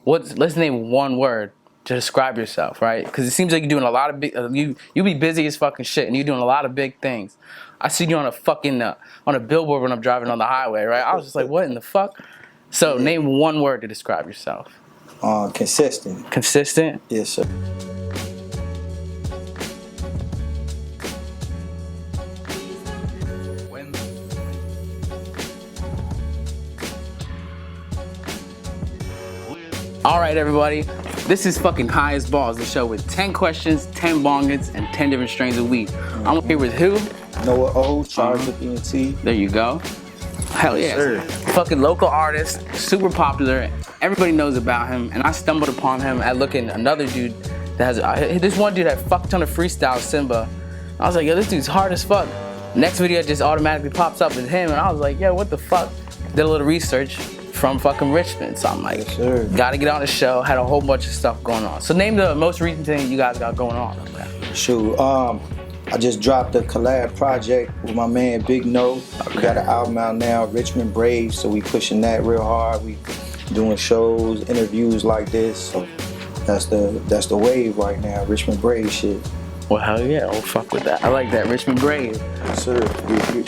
let's name one word to describe yourself, right? Because it seems like you're doing a lot of big, you be busy as fucking shit, and you're doing a lot of big things. I see you on a fucking, on a billboard when I'm driving on the highway, right? I was just like, what in the fuck? So name one word to describe yourself. Consistent. Consistent? Yes, sir. All right, everybody. This is fucking High as Balls, the show with 10 questions, 10 bongans, and 10 different strains of weed. I'm here with who? Noah O, charged with ENT. There you go. Hell yeah. Sir. Fucking local artist, super popular. Everybody knows about him, and I stumbled upon him at looking another dude that has, this one dude that fuck ton of freestyle Simba. I was like, yo, this dude's hard as fuck. Next video just automatically pops up with him, and I was like, yo, what the fuck? Did a little research from fucking Richmond, so I'm like, yes, sir. Gotta get on the show. Had a whole bunch of stuff going on. So name the most recent thing you guys got going on. Shoot, I just dropped a collab project with my man Big No. We got an album out now, Richmond Braves, so we pushing that real hard. We doing shows, interviews like this, so that's the wave right now, Richmond Braves shit. Well, hell yeah, oh fuck with that. I like that, Richmond Braves. Yes, sir.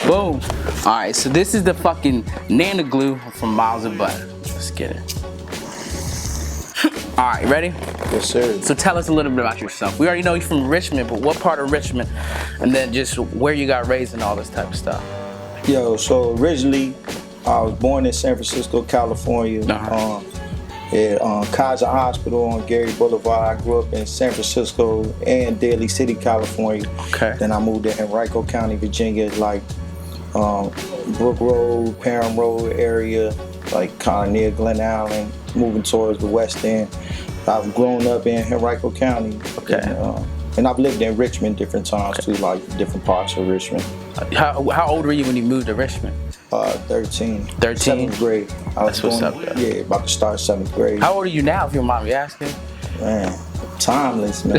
Boom. All right, so this is the fucking Nana Glue from Miles of Butter. Let's get it. All right, ready? Yes, sir. So tell us a little bit about yourself. We already know you're from Richmond, but what part of Richmond? And then just where you got raised and all this type of stuff. Yo, so originally, I was born in San Francisco, California. At Kaiser Hospital on Gary Boulevard. I grew up in San Francisco and Daly City, California. Okay. Then I moved to Henrico County, Virginia, like Brook Road, Parham Road area, like kind of near Glen Allen, moving towards the West End. I've grown up in Henrico County. Okay. And I've lived in Richmond different times too, like different parts of Richmond. How old were you when you moved to Richmond? 13. 13? 7th grade. That's what's up, yeah. Yeah, about to start 7th grade. How old are you now, if you don't mind me asking? Man, timeless, man.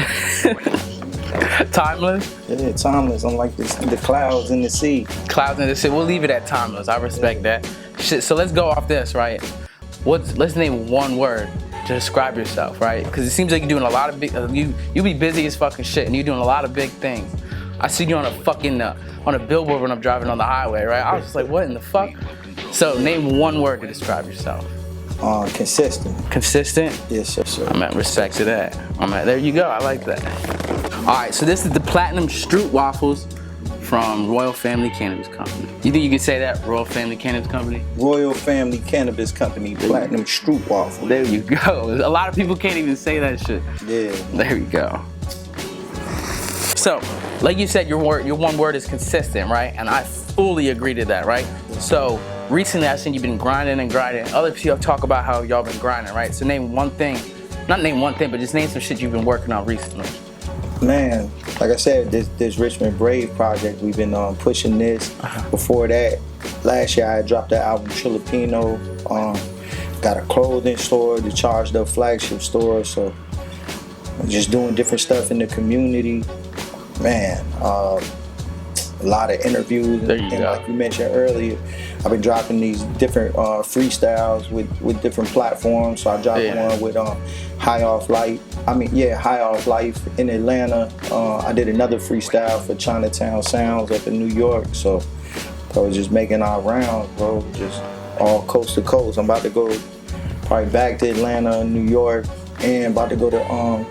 Timeless? Yeah, timeless. I'm like the clouds in the sea. Clouds in the sea. We'll leave it at timeless. I respect that. Shit, so let's go off this, right? Let's name one word to describe yourself, right? Because it seems like you're doing a lot of big, you be busy as fucking shit, and you're doing a lot of big things. I see you on a fucking, on a billboard when I'm driving on the highway, right? I was just like, what in the fuck? So name one word to describe yourself. Consistent. Consistent? Yes, sir. I'm at respect to that. There you go, I like that. All right, so this is the Platinum Stroop Waffles from Royal Family Cannabis Company. You think you can say that? Royal Family Cannabis Company? Royal Family Cannabis Company, Platinum Stroop Waffle. There you go. A lot of people can't even say that shit. Yeah. There you go. So, like you said, your one word is consistent, right? And I fully agree to that, right? So, recently I've seen you've been grinding and grinding. Other people talk about how y'all been grinding, right? So name one thing, not name one thing, but just name some shit you've been working on recently. Man, like I said, this Richmond Brave project, we've been pushing this. Before that, last year I dropped the album Filipino. Got a clothing store, the Charged Up flagship store, so just doing different stuff in the community. Man, a lot of interviews, and like you mentioned earlier, I've been dropping these different freestyles with different platforms. So I dropped one with High Off Life in Atlanta. I did another freestyle for Chinatown Sounds up in New York. So I was just making our rounds, bro, just all coast to coast. I'm about to go probably back to Atlanta, New York, and about to go to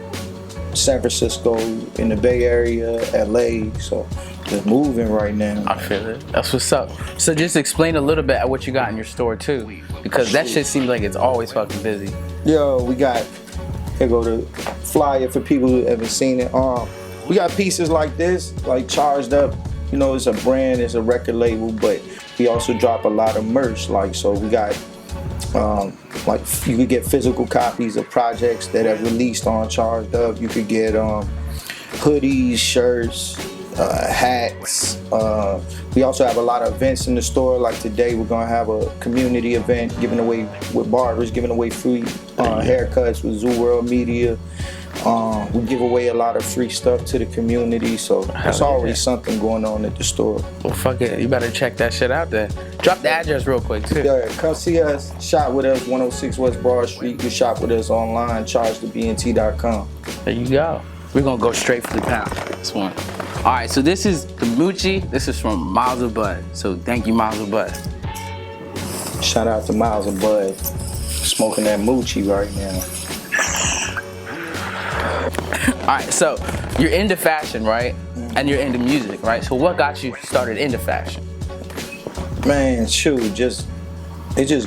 San Francisco in the Bay Area, LA. So just moving right now. I feel it. That's what's up. So just explain a little bit of what you got in your store too, because that shit seems like it's always fucking busy. Yo, we got, here go the flyer for people who haven't seen it. We got pieces like this, like Charged Up. You know, it's a brand, it's a record label, but we also drop a lot of merch. Like, so we got, like you could get physical copies of projects that have released on Charged Up. You could get hoodies, shirts, hats. We also have a lot of events in the store. Like today, we're gonna have a community event giving away with barbers, giving away free haircuts with Zoo World Media. We give away a lot of free stuff to the community, so there's always something going on at the store. Well, fuck it. You better check that shit out then. Drop the address real quick, too. Yeah, come see us, shop with us, 106 West Broad Street. You can shop with us online, chargetobnt.com. There you go. We're going to go straight for the pound. This one. All right, so this is the Mochie. This is from Miles of Bud. So thank you, Miles of Bud. Shout out to Miles of Bud. Smoking that Mochie right now. All right, so you're into fashion, right? And you're into music, right? So what got you started into fashion? Man, shoot, it just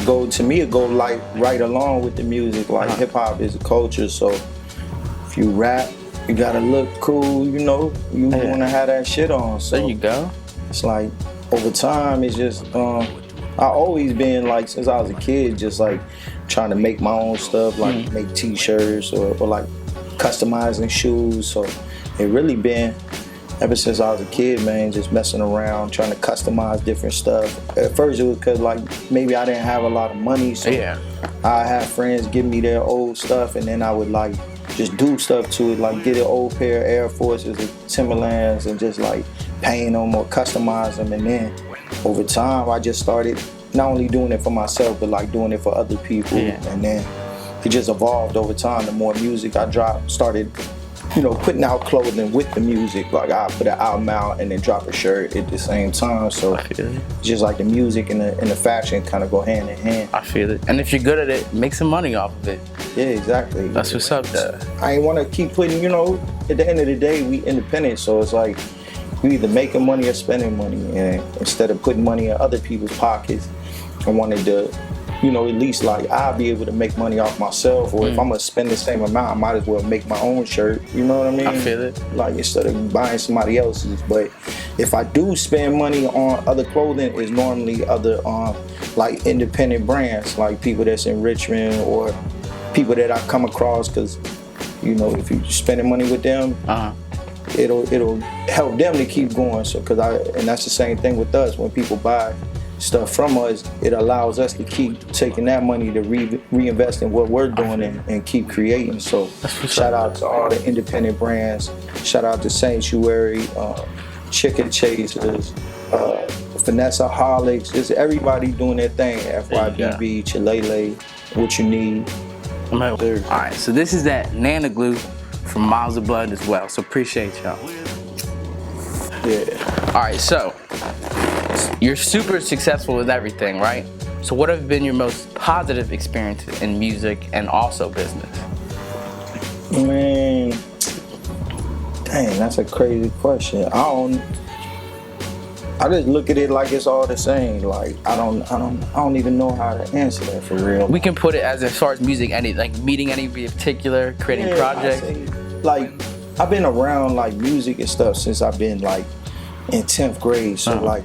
go, to me, it go like right along with the music. Like hip hop is a culture, so if you rap, you gotta look cool, you know, you wanna have that shit on. So there you go. It's like, over time, it's just, I always been like, since I was a kid, just like trying to make my own stuff, like make t-shirts or like customizing shoes. So it really been ever since I was a kid, man, just messing around trying to customize different stuff. At first it was because like maybe I didn't have a lot of money, so I had friends give me their old stuff, and then I would like just do stuff to it, like get an old pair of Air Forces or Timberlands and just like paint them or customize them. And then over time I just started not only doing it for myself but like doing it for other people. And then it just evolved over time. The more music I dropped, started, you know, putting out clothing with the music. Like I put an album out and then drop a shirt at the same time. So it's just like the music and the fashion kind of go hand in hand. I feel it. And if you're good at it, make some money off of it. Yeah, exactly. That's what's up there. I ain't want to keep putting, you know, at the end of the day, we independent. So it's like you either making money or spending money. And instead of putting money in other people's pockets, I wanted to, you know, at least like I'll be able to make money off myself, or if I'm gonna spend the same amount, I might as well make my own shirt. You know what I mean? I feel it. Like instead of buying somebody else's. But if I do spend money on other clothing, it's normally other like independent brands, like people that's in Richmond or people that I come across, because you know if you're spending money with them, it'll help them to keep going. So and that's the same thing with us. When people buy stuff from us, it allows us to keep taking that money to reinvest in what we're doing and keep creating. So shout out to all the independent brands. Shout out to Sanctuary, Chicken Chasers, Finesse-aholics, just everybody doing their thing. FYBB, Chilele, What You Need. All right, so this is that Nana Glue from Miles of Blood as well. So appreciate y'all. Yeah. All right, so you're super successful with everything, right? So what have been your most positive experiences in music and also business? Man, dang, that's a crazy question. I just look at it like it's all the same. Like I don't even know how to answer that for real. We can put it as far as music, any like meeting any particular, creating projects. Like I've been around like music and stuff since I've been like in 10th grade. So like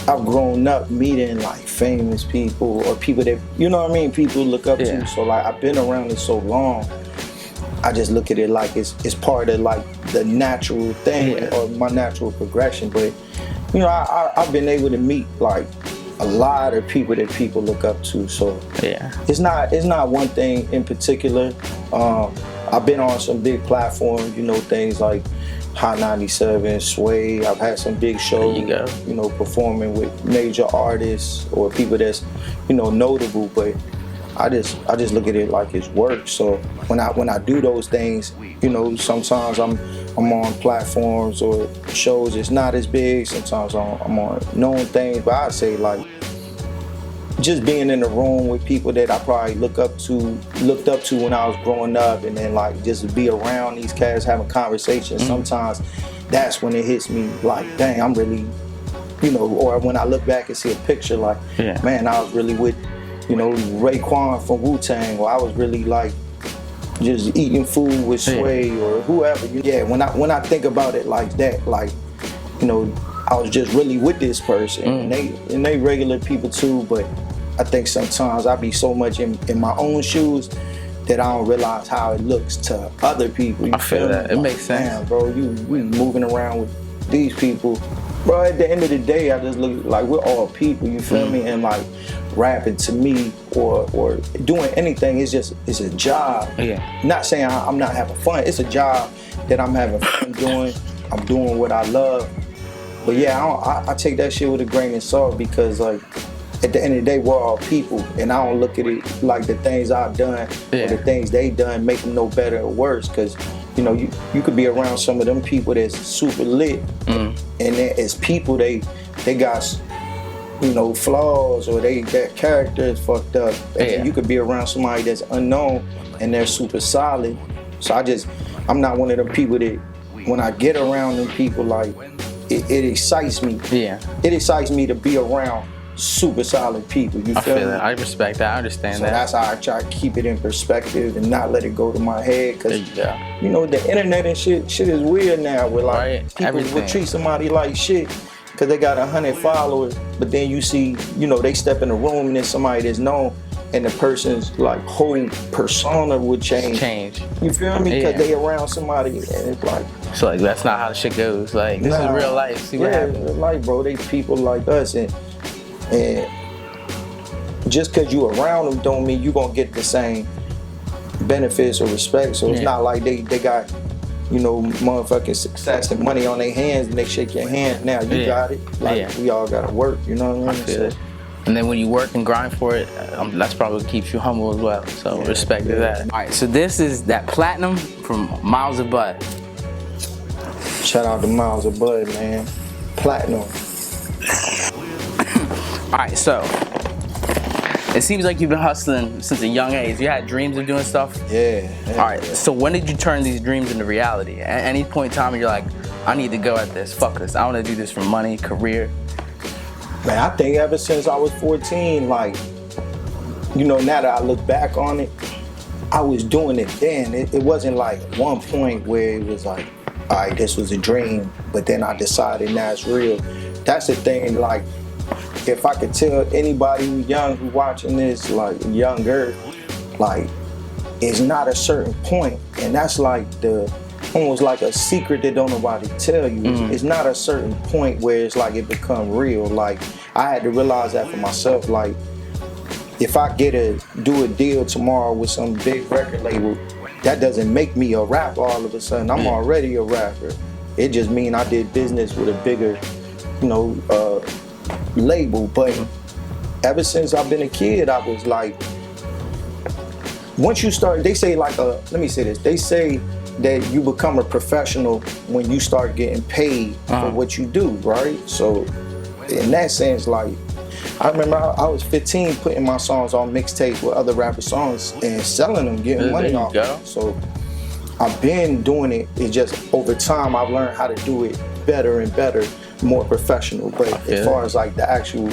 I've grown up meeting like famous people or people that, you know what I mean, people look up to. So like I've been around it so long, I just look at it like it's part of like the natural thing or my natural progression. But you know, I've been able to meet like a lot of people that people look up to. So it's not one thing in particular. I've been on some big platforms, you know, things like Hot 97, Sway. I've had some big shows, you know, performing with major artists or people that's, you know, notable. But I just look at it like it's work. So when I do those things, you know, sometimes I'm on platforms or shows it's not as big. Sometimes I'm on known things. But I'd say like just being in the room with people that I probably looked up to when I was growing up, and then like just to be around these cats having conversations. Sometimes that's when it hits me like, dang, I'm really, you know, or when I look back and see a picture like, man, I was really with, you know, Raekwon from Wu-Tang, or I was really like just eating food with Sway or whoever. When I think about it like that, like, you know, I was just really with this person, and they regular people too. But I think sometimes I be so much in my own shoes that I don't realize how it looks to other people. I feel that. It makes sense. Damn, bro, we moving around with these people. Bro, at the end of the day, I just look like we're all people, you feel me? And like rapping to me or doing anything, it's a job. Yeah. Not saying I'm not having fun. It's a job that I'm having fun doing. I'm doing what I love. But yeah, I take that shit with a grain of salt because like at the end of the day, we're all people, and I don't look at it like the things I've done or the things they done make them no better or worse. Because you know, you could be around some of them people that's super lit, and as people they got, you know, flaws or their character is fucked up. And you could be around somebody that's unknown and they're super solid. So I'm not one of them people that when I get around them people, like it excites me. Yeah. It excites me to be around super solid people. You feel me? I respect that. I understand that. So that's how I try to keep it in perspective and not let it go to my head. Cause you know, the internet and shit is weird now. Where like people will treat somebody like shit because they got 100 followers, but then you see, you know, they step in the room and there's somebody that's known, and the person's like whole persona would change. You feel me? Because they around somebody, and it's like. So like that's not how the shit goes. Like this is real life. See what happens. Real life, bro. They people like us, and just because you around them don't mean you gonna get the same benefits or respect. So it's not like they got, you know, motherfucking success and money on their hands and they shake your hand. Now you got it. Like we all gotta work. You know what I mean? I feel it. And then when you work and grind for it, that's probably what keeps you humble as well. So respect to that. All right, so this is that platinum from Miles of Bud. Shout out to Miles of Bud, man. Platinum. All right, so it seems like you've been hustling since a young age. You had dreams of doing stuff? Yeah. All right, so when did you turn these dreams into reality? At any point in time, you're like, I need to go at this. Fuck this. I want to do this for money, career. Man, I think ever since I was 14, like, you know, now that I look back on it, I was doing it then. It wasn't like one point where it was like, all right, this was a dream, but then I decided now it's real. That's the thing, like, if I could tell anybody who's young who watching this, like younger, like, it's not a certain point, and that's like almost like a secret that don't nobody tell you. It's not a certain point where it's like it become real. Like I had to realize that for myself. Like if I do a deal tomorrow with some big record label, that doesn't make me a rapper all of a sudden. I'm already a rapper. It just means I did business with a bigger, you know, label. But ever since I've been a kid, I was like, once you start, they say like let me say this. They say that you become a professional when you start getting paid for what you do, right? So in that sense, like, I remember I was 15 putting my songs on mixtapes with other rapper songs and selling them, getting money off them. So I've been doing it. It's just over time I've learned how to do it better and better, more professional. But as far as like the actual,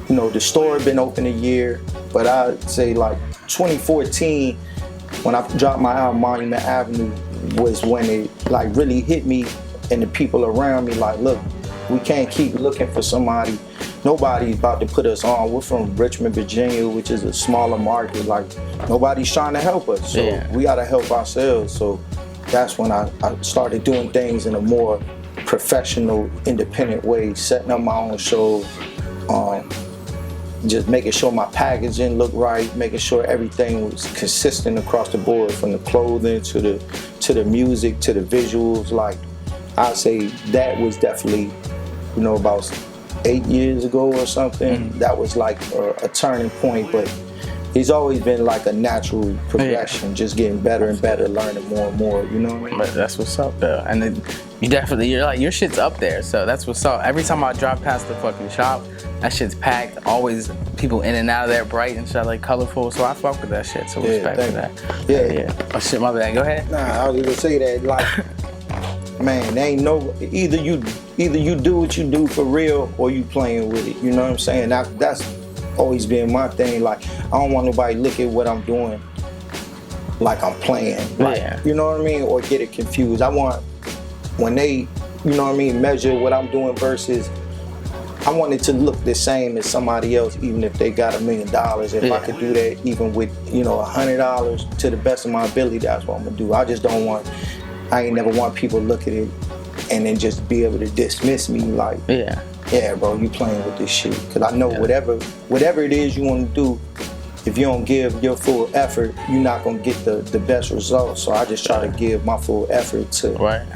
you know, the store been open a year, but I'd say like 2014, when I dropped my album Monument Avenue, was when it like really hit me and the people around me like, look, we can't keep looking for somebody. Nobody's about to put us on. We're from Richmond, Virginia, which is a smaller market. Like nobody's trying to help us. So we gotta help ourselves. So that's when I started doing things in a more professional, independent way, setting up my own shows, just making sure my packaging looked right, making sure everything was consistent across the board, from the clothing to the music to the visuals. Like I'd say that was definitely, you know, about 8 years ago or something. That was like a turning point, but it's always been like a natural progression, just getting better and better, learning more and more, you know what I mean? But that's what's up though. And then you're like, your shit's up there, so that's what's up. Every time I drive past the fucking shop, that shit's packed, always people in and out of there, bright and shit, like colorful, so I fuck with that shit, so respect for that. Yeah. Oh shit, my bad, go ahead. Nah, I was gonna say that, like, man, there ain't no, either you do what you do for real or you playing with it, you know what I'm saying? That's always been my thing. Like, I don't want nobody look at what I'm doing like I'm playing, like, you know what I mean, or get it confused. I want, when they, you know what I mean, measure what I'm doing versus, I want it to look the same as somebody else, even if they got $1 million. If I could do that even with, you know, $100 to the best of my ability, that's what I'm gonna do. I just don't want, I ain't never want people to look at it and then just be able to dismiss me like, yeah, bro, you playing with this shit. Cause I know whatever it is you want to do, if you don't give your full effort, you're not gonna get the best results. So I just try to give my full effort to, right.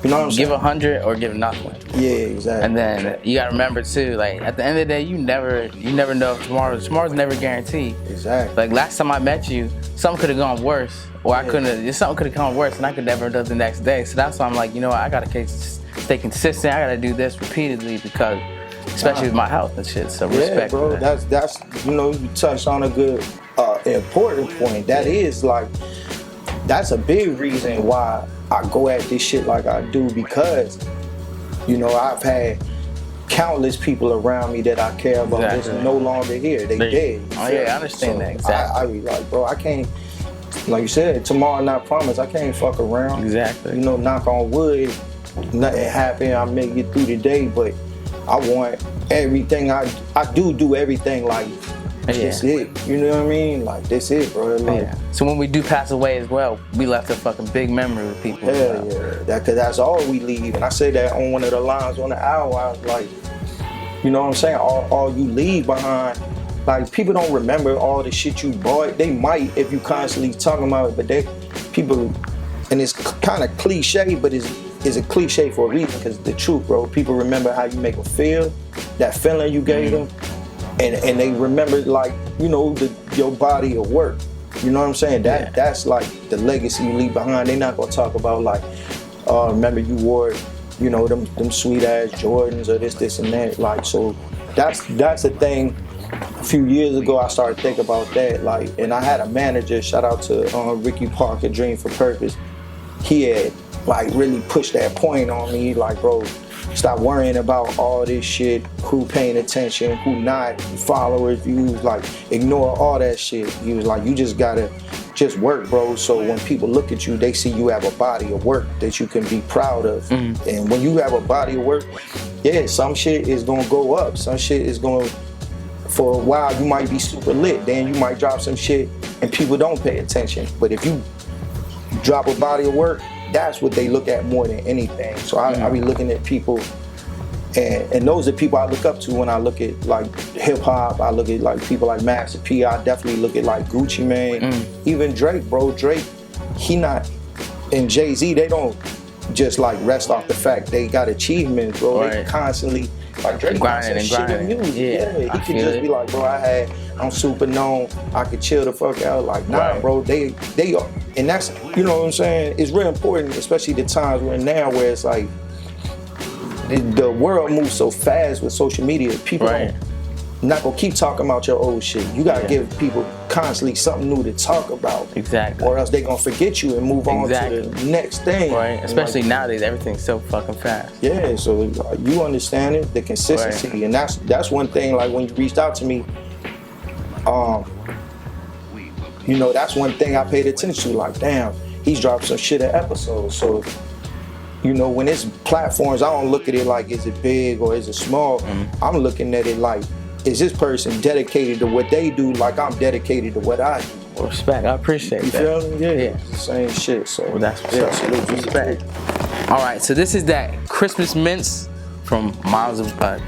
You know what I'm saying? Give 100 or give nothing. Yeah, exactly. And then you gotta remember too, like at the end of the day, you never know if tomorrow's never guaranteed. Exactly. Like last time I met you, something could have gone worse, or something could have gone worse, and I could never do it the next day. So that's why I'm like, you know what, I gotta stay consistent. I gotta do this repeatedly because, especially with my health and shit. So respect. Yeah, bro. That's you touched on a good important point. That is like, that's a big reason why I go at this shit like I do, because I've had countless people around me that I care about that's no longer here. They dead. Oh yeah, I understand that. Exactly. I be like, bro, I can't, like you said, tomorrow not promised. I can't fuck around. Exactly. Knock on wood, nothing happen. I make it through the day, but I want everything. I do everything like that's it. You know what I mean? Like that's it, bro. Like, so when we do pass away as well, we left a fucking big memory with people. Yeah. Cause that's all we leave. And I say that on one of the lines on the album. I was like, you know what I'm saying? All you leave behind. Like people don't remember all the shit you bought. They might if you constantly talking about it, but people, and it's kind of cliche, but it's a cliche for a reason, because the truth, bro. People remember how you make them feel, that feeling you gave them. And they remember, like, your body of work. You know what I'm saying? That's like the legacy you leave behind. They're not gonna talk about like, remember you wore, them sweet ass Jordans or this and that. Like, so that's the thing. A few years ago, I started thinking about that. Like, and I had a manager. Shout out to Ricky Parker, Dream for Purpose. He had like really pushed that point on me. Like, bro, stop worrying about all this shit, who paying attention, who not, followers, views, like ignore all that shit. He was like, you just gotta just work, bro. So when people look at you, they see you have a body of work that you can be proud of. And when you have a body of work, some shit is gonna go up. Some shit is gonna, for a while you might be super lit, then you might drop some shit and people don't pay attention. But if you drop a body of work, that's what they look at more than anything. So I be looking at people, and those are people I look up to when I look at like hip hop. I look at like people like Master P. I definitely look at like Gucci Mane, even Drake, bro. Drake, he not, and Jay-Z, they don't just like rest off the fact they got achievements, bro. Right. They constantly, like Drake, grinding. He could just be like, bro, I'm super known, I could chill the fuck out. Like, nah, bro, they are. And that's, you know what I'm saying? It's real important, especially the times we're in now where it's like, the world moves so fast with social media. People not gonna keep talking about your old shit. You gotta give people constantly something new to talk about. Exactly. Or else they gonna forget you and move on to the next thing. Right. Especially like, nowadays, everything's so fucking fast. Yeah. So you understand it, the consistency, and that's one thing. Like when you reached out to me, that's one thing I paid attention to. Like, damn, he's dropped some shit an episode. So, when it's platforms, I don't look at it like, is it big or is it small? I'm looking at it like, is this person dedicated to what they do like I'm dedicated to what I do? Respect, I appreciate that. You feel me? Yeah. Same shit. So that's respect. All right, so this is that Christmas Mints from Miles of Bud.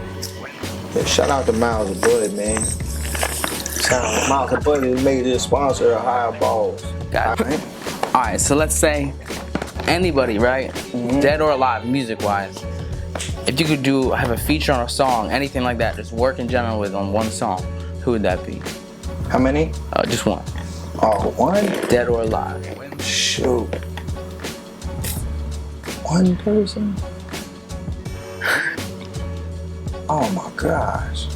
Yeah, shout out to Miles of Bud, man. Shout out to Miles of Bud, is major sponsor of High Balls. Got it. All right, so let's say anybody, right? Dead or alive, music-wise. If you could have a feature on a song, anything like that, just work in general with on one song, who would that be? How many? Just one. Oh, one? Dead or alive. Shoot. One person? Oh my gosh.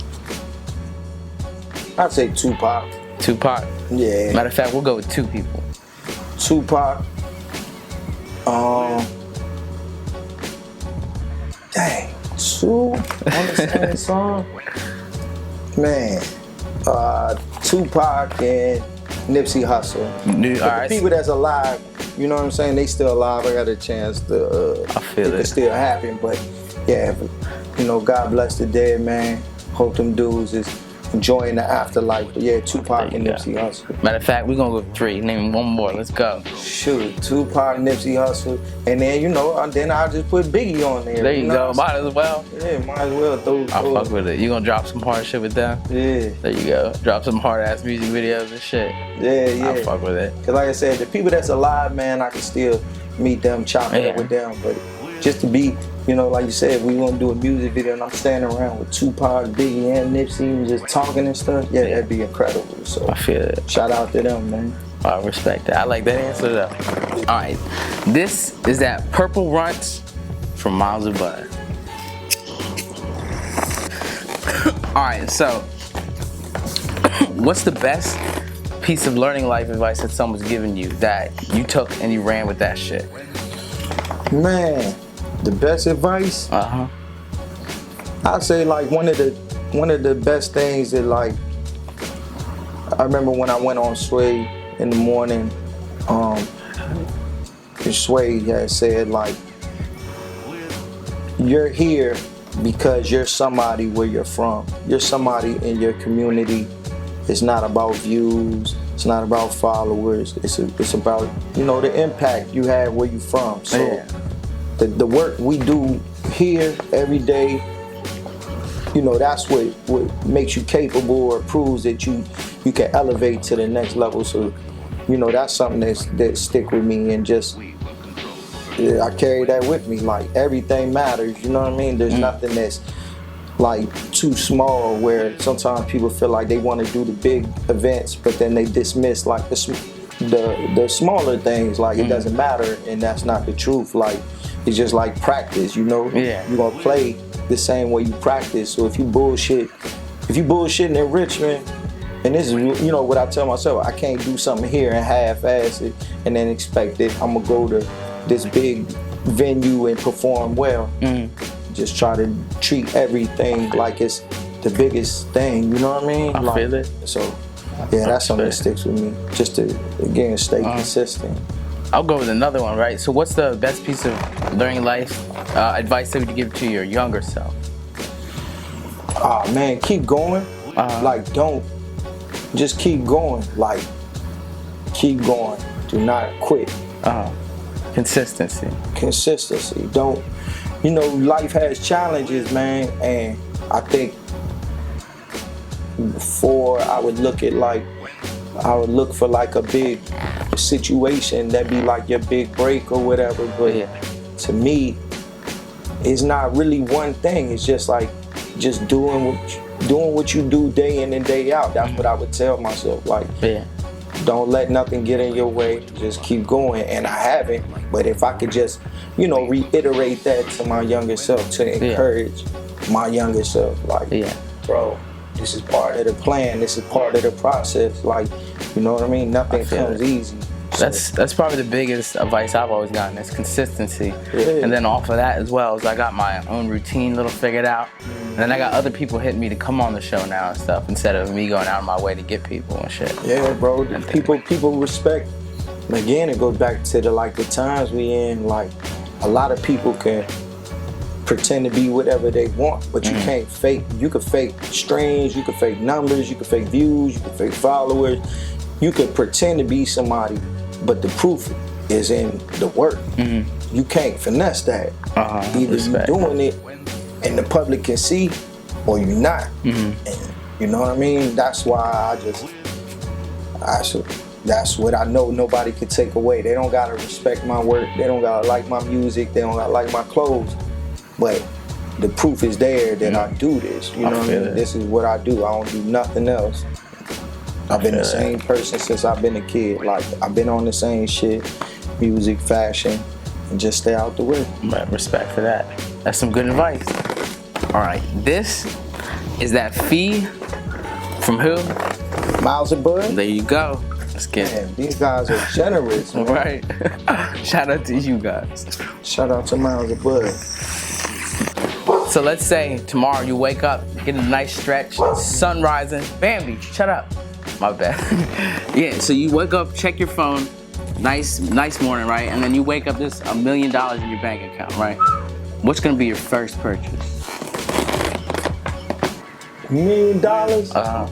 I'd say Tupac. Tupac? Yeah. Matter of fact, we'll go with two people. Tupac. Dang, two on the same song? Man, Tupac and Nipsey Hussle. The people that's alive, you know what I'm saying? They still alive. I got a chance to. I feel it. It could still happen, but yeah, God bless the dead, man. Hope them dudes is enjoying the afterlife. But yeah, Tupac and There you Nipsey Hussle. Matter of fact, we're gonna go 3. Name one more. Let's go. Shoot, Tupac, Nipsey Hussle, and then then I'll just put Biggie on there. There you go. Might as well. Yeah, might as well throw. I'll fuck with it. You gonna drop some hard shit with them? Yeah. There you go. Drop some hard ass music videos and shit. Yeah. I'll fuck with it. Cause like I said, the people that's alive, man, I can still meet them, chop it up with them. But just to be, like you said, we want to do a music video and I'm standing around with Tupac, Biggie, and Nipsey just talking and stuff. Yeah, that'd be incredible. So I feel it. Shout out to them, man. I respect that. I like that answer though. All right, this is that purple RUNTZ from Miles of Butter. All right, so what's the best piece of learning life advice that someone's given you that you took and you ran with that shit? Man, the best advice? I'd say like one of the best things that like I remember when I went on Sway in the morning, Sway had said like, you're here because you're somebody where you're from. You're somebody in your community. It's not about views. It's not about followers. It's about, the impact you have where you from. So the work we do here every day, that's what makes you capable or proves that you can elevate to the next level. So, that's something that stick with me and just, I carry that with me. Like everything matters, you know what I mean? There's nothing that's like too small where sometimes people feel like they want to do the big events, but then they dismiss like the smaller things, like it doesn't matter, and that's not the truth. Like it's just like practice, you're gonna play the same way you practice. So if you bullshitting in Richmond, and this is what I tell myself, I can't do something here and half-ass it and then expect that I'm gonna go to this big venue and perform well. Just try to treat everything like it's the biggest thing, you know what I mean? I feel it. So yeah, that's something that sticks with me, just to again stay consistent. I'll go with another one, right? So what's the best piece of learning life advice that you give to your younger self? Oh man, keep going. Like just keep going. Like keep going. Do not quit. Consistency. Don't, life has challenges, man, and I think before I would look for like a big situation that be like your big break or whatever, but to me, it's not really one thing. It's just like just doing what you do day in and day out. That's what I would tell myself. Like, don't let nothing get in your way. Just keep going. And I haven't. But if I could just, reiterate that to my younger self, to encourage my younger self, like, bro, this is part of the plan. This is part of the process. Like, you know what I mean? Nothing comes easy. That's probably the biggest advice I've always gotten, is consistency. And then off of that as well, is I got my own routine little figured out. And then I got other people hitting me to come on the show now and stuff, instead of me going out of my way to get people and shit. Yeah, bro. People respect. Again, it goes back to the times we in. Like, a lot of people can pretend to be whatever they want, but you can't fake. You can fake streams, you can fake numbers, you can fake views, you can fake followers. You could pretend to be somebody, but the proof is in the work. You can't finesse that. Either you're doing it and the public can see, or you're not. And you know what I mean? That's why that's what I know nobody could take away. They don't gotta respect my work. They don't gotta like my music. They don't gotta like my clothes. But the proof is there that I do this. You know what I mean? This is what I do. I don't do nothing else. I've been the same person since I've been a kid. Like, I've been on the same shit, music, fashion, and just stay out the way. Respect for that. That's some good advice. All right, this is that fee from who? Miles of Bud. There you go. Let's get it. These guys are generous, man. Right. Shout out to you guys. Shout out to Miles of Bud. So let's say tomorrow you wake up, get a nice stretch, sun rising. Bambi, shut up. My bad. Yeah, so you wake up, check your phone, nice morning, right? And then you wake up, there's $1 million in your bank account, right? What's gonna be your first purchase? $1 million? Uh-huh.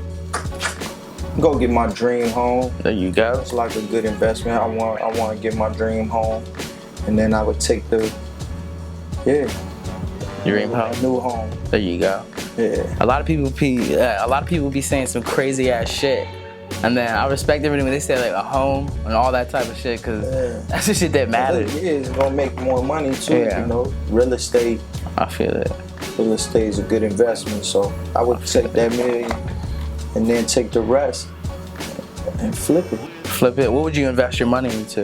Go get my dream home. There you go. It's like a good investment. I want to get my dream home, and then I would take the dream home, new home. There you go. Yeah. A lot of people be saying some crazy ass shit, and then I respect everything when they say like a home and all that type of shit, because that's the shit that matters. Yeah, it's gonna make more money too. Yeah. You know, real estate. I feel it. Real estate is a good investment, so I would take that $1 million and then take the rest and flip it. Flip it. What would you invest your money into?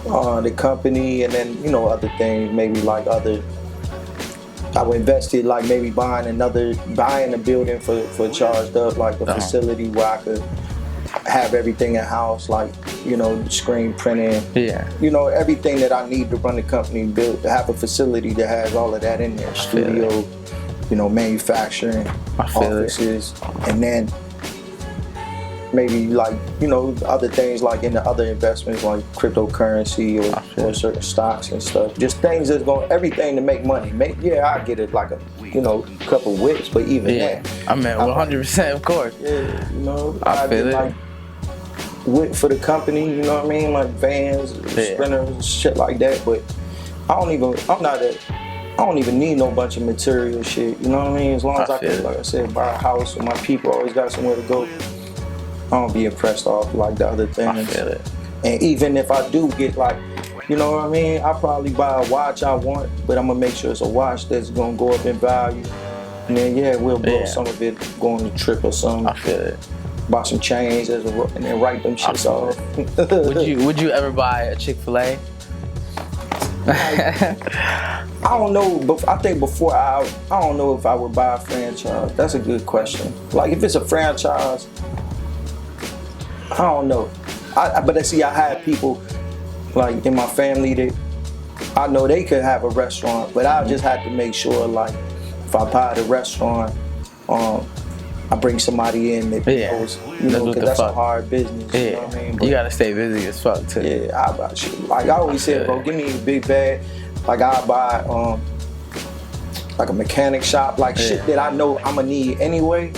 The company, and then other things, maybe like other. I would invest it like maybe buying a building for charged up, like a facility where I could have everything in house, like screen printing. Yeah. Everything that I need to run the company, have a facility that has all of that in there. Studio, manufacturing, offices, and then maybe like other things like in the other investments like cryptocurrency or certain stocks and stuff. Just things that's everything to make money. I get it like a couple whips, but even that. I mean 100%, of course. Yeah, I feel it. Like whip for the company, you know what I mean? Like vans, sprinters, shit like that. But I don't even need no bunch of material shit. You know what I mean? As long as I can, like I said, buy a house and my people always got somewhere to go. I don't be impressed off like the other things. I feel it. And even if I do get like, you know what I mean? I'll probably buy a watch I want, but I'm gonna make sure it's a watch that's gonna go up in value. And then we'll blow some of it, go on a trip or something. I feel it. Buy some chains and then write them shits off. Would you ever buy a Chick-fil-A? I don't know, but I think before I don't know if I would buy a franchise. That's a good question. Like if it's a franchise, I don't know. But see, I had people like in my family that I know they could have a restaurant, but I just had to make sure like if I buy the restaurant, I bring somebody in that knows, because that's a hard business. You know what I mean? But you gotta stay busy as fuck too. Yeah, I buy shit. Like I always said, bro, give me a big bag. Like I buy like a mechanic shop, like shit that I know I'm gonna need anyway,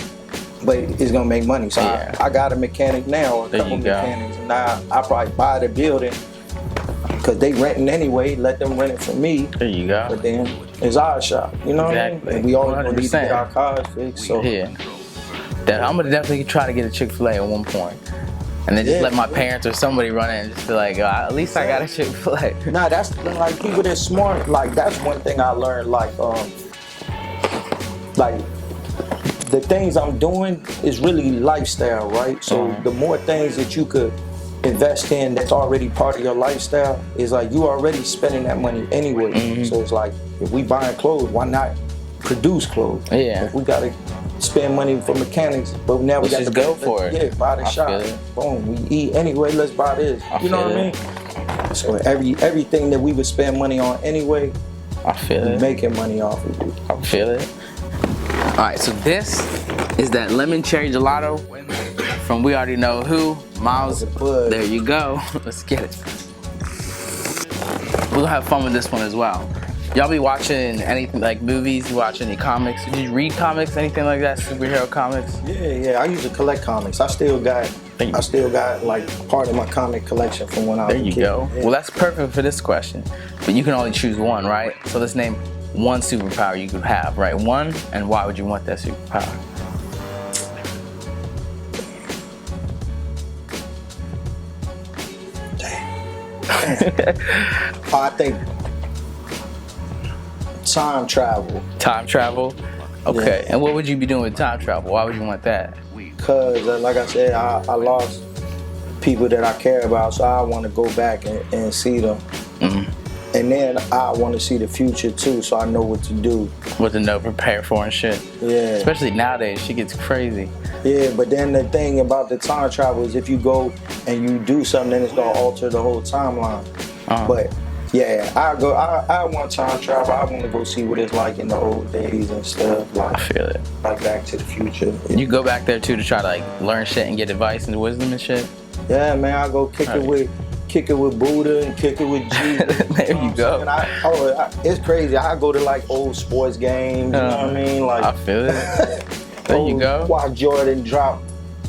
but it's gonna make money. So I got a mechanic now, or a couple mechanics, and now I probably buy the building because they renting anyway. Let them rent it from me. There you go. But then it's our shop, you know what I mean? And we always gonna need to get our cars fixed. So I'm gonna definitely try to get a Chick-fil-A at one point. And then just let my parents or somebody run in and just be like, at least I got a Chick-fil-A. Nah, that's like people that smart. Like that's one thing I learned. Like the things I'm doing is really lifestyle, right? So the more things that you could invest in that's already part of your lifestyle is like you already spending that money anyway. So it's like if we buying clothes, why not produce clothes? If we gotta spend money for mechanics, but now we got to go for it. Yeah, buy the shop. Boom, we eat anyway. Let's buy this. You know what I mean? So everything that we would spend money on anyway, making money off of it. I feel it. All right, so this is that lemon cherry gelato from we already know who, Miles. There you go. Let's get it. We'll have fun with this one as well. Y'all be watching anything like movies? You watch any comics? Did you read comics? Anything like that? Superhero comics? Yeah. I used to collect comics. I still got like part of my comic collection from when I was a kid. There you go. Yeah. Well, that's perfect for this question. But you can only choose one, right? So let's name one superpower you could have, right? One, and why would you want that superpower? I think time travel. Time travel? Okay. And what would you be doing with time travel? Why would you want that? Because, like I said, I lost people that I care about, so I want to go back and see them. And then I want to see the future too, so I know what to do. What to know, prepare for and shit. Yeah. Especially nowadays, shit gets crazy. Yeah, but then the thing about the time travel is if you go and you do something, then it's gonna alter the whole timeline. But yeah, I want time travel. I want to go see what it's like in the old days and stuff. Like, I feel it. Like Back to the Future. You go back there too to try to like learn shit and get advice and wisdom and shit? Yeah, man, I go kick it with Buddha and kick it with Jesus. There you go. It's crazy. I go to like old sports games, you know what I mean? Like, I feel it. There you go. Watch Jordan drop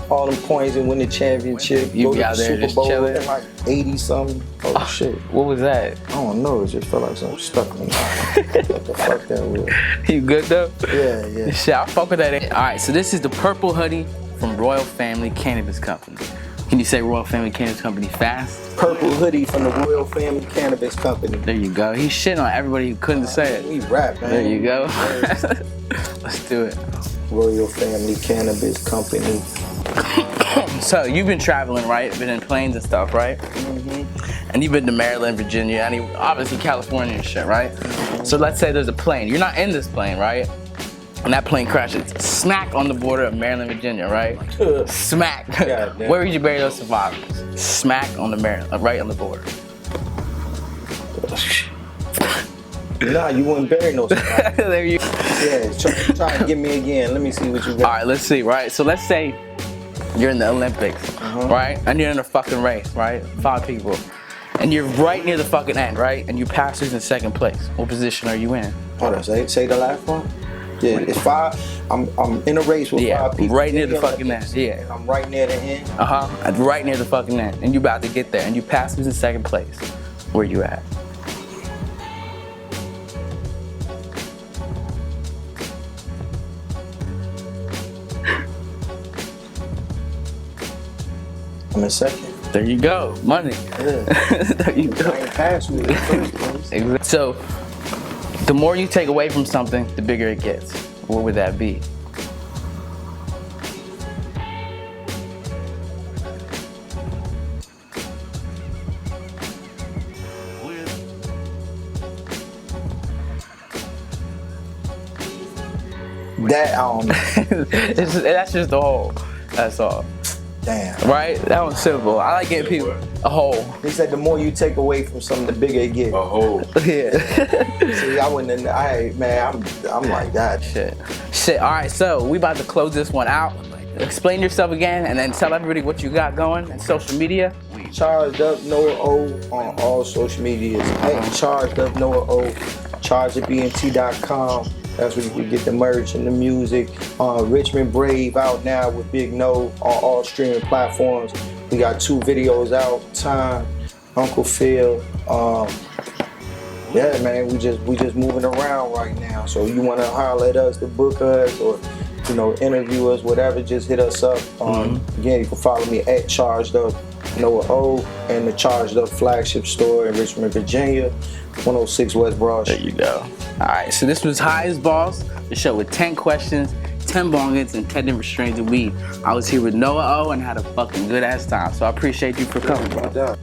all them points and win the championship. You go be to out the there Super just Bowl chilling. at like 80 something. Oh shit. What was that? I don't know. It just felt like something stuck in me. What the fuck that was? You good though? Yeah. Shit, I'll fuck with that. Alright, so this is the purple hoodie from Royal Family Cannabis Company. Can you say Royal Family Cannabis Company fast? Purple hoodie from the Royal Family Cannabis Company. There you go. He's shitting on everybody who couldn't say it. We rap, man. There you go. Let's do it. Royal Family Cannabis Company. So you've been traveling, right? Been in planes and stuff, right? Mm-hmm. And you've been to Maryland, Virginia, and obviously California and shit, right? Mm-hmm. So let's say there's a plane. You're not in this plane, right? And that plane crashes smack on the border of Maryland, Virginia, right? Smack. Where would you bury those survivors? Smack on the Maryland, right on the border. Nah, you wouldn't bury no survivors. There you. Yeah, try to get me again. Let me see what you got. All right, let's see, right? So let's say you're in the Olympics, right? And you're in a fucking race, right? 5 people. And you're right near the fucking end, right? And you pass who's in second place. What position are you in? Hold on, say the last one. Yeah, it's 5. I'm in a race with 5 people. Right near the fucking end. Yeah. I'm right near the end. Right near the fucking end. And you about to get there. And you pass who's in second place. Where you at? I'm in second. There you go. Money. Yeah. There you go. I ain't passed with it. Exactly. So, the more you take away from something, the bigger it gets. What would that be? That I don't know. That's just the hole. That's all. Damn. Right? That was simple. I like getting people a hole. He said the more you take away from something, the bigger it gets. A hole. Yeah. See, I wouldn't. I'm like that. Shit. All right. So we about to close this one out. Explain yourself again, and then tell everybody what you got going and social media. Charged up Noah O on all social medias. Charged up Noah O. ChargedBNT.com. That's where you can get the merch and the music. Richmond Brave out now with Big No on all streaming platforms. We got 2 videos out. Time, Uncle Phil. Yeah, man, we just moving around right now. So you want to holler at us to book us or interview us, whatever, just hit us up. Again, you can follow me at Charged Up Noah O and the Charged Up flagship store in Richmond, Virginia, 106 West Broad Street. There you go. All right, so this was High as Balls, the show with 10 questions, 10 bongans, and 10 different strains of weed. I was here with Noah O and had a fucking good ass time, so I appreciate you for coming, bro.